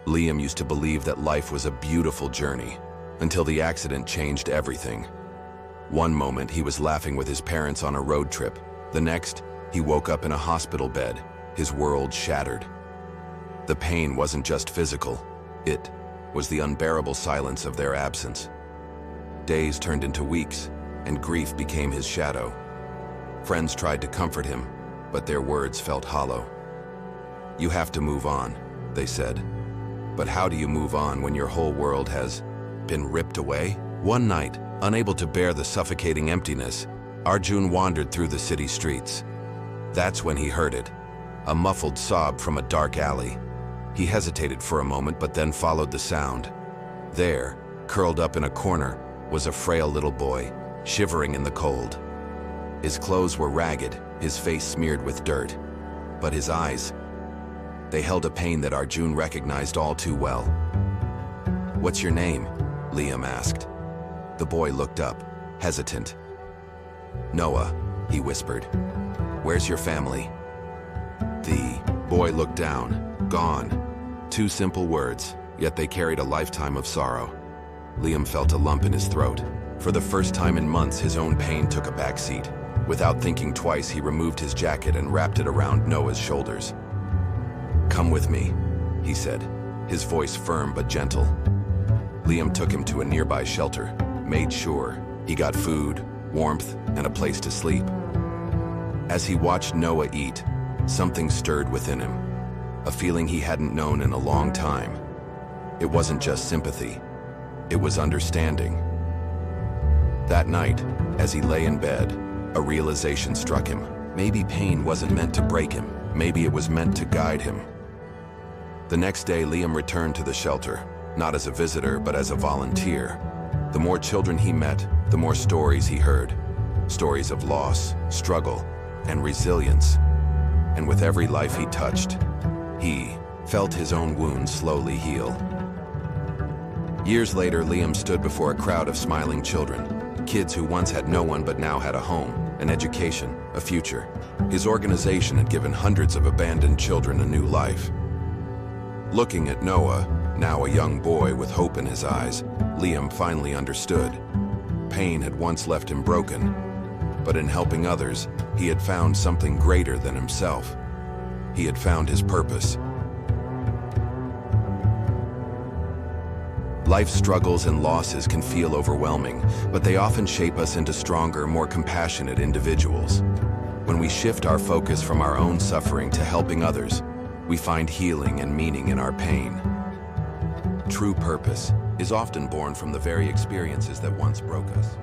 Liam used to believe that life was a beautiful journey, until the accident changed everything. One moment, he was laughing with his parents on a road trip. The next, he woke up in a hospital bed, his world shattered. The pain wasn't just physical, it was the unbearable silence of their absence. Days turned into weeks, and grief became his shadow. Friends tried to comfort him, but their words felt hollow. "You have to move on," they said. But how do you move on when your whole world has been ripped away? One night, unable to bear the suffocating emptiness, Arjun wandered through the city streets. That's when he heard it, a muffled sob from a dark alley. He hesitated for a moment, but then followed the sound. There, curled up in a corner, was a frail little boy, shivering in the cold. His clothes were ragged, his face smeared with dirt. But his eyes, they held a pain that Arjun recognized all too well. "What's your name?" Liam asked. The boy looked up, hesitant. "Noah," he whispered. "Where's your family?" The boy looked down. Gone. Two simple words, yet they carried a lifetime of sorrow. Liam felt a lump in his throat. For the first time in months, his own pain took a back seat. Without thinking twice, he removed his jacket and wrapped it around Noah's shoulders. "Come with me," he said, his voice firm but gentle. Liam took him to a nearby shelter, made sure he got food, warmth, and a place to sleep. As he watched Noah eat, something stirred within him, a feeling he hadn't known in a long time. It wasn't just sympathy, it was understanding. That night, as he lay in bed, a realization struck him. Maybe pain wasn't meant to break him, maybe it was meant to guide him. The next day, Liam returned to the shelter, not as a visitor, but as a volunteer. The more children he met, the more stories he heard. Stories of loss, struggle, and resilience. And with every life he touched, he felt his own wounds slowly heal. Years later, Liam stood before a crowd of smiling children, kids who once had no one but now had a home, an education, a future. His organization had given hundreds of abandoned children a new life. Looking at Noah, now a young boy with hope in his eyes, Liam finally understood. Pain had once left him broken, but in helping others, he had found something greater than himself. He had found his purpose. Life's struggles and losses can feel overwhelming, but they often shape us into stronger, more compassionate individuals. When we shift our focus from our own suffering to helping others, we find healing and meaning in our pain. True purpose is often born from the very experiences that once broke us.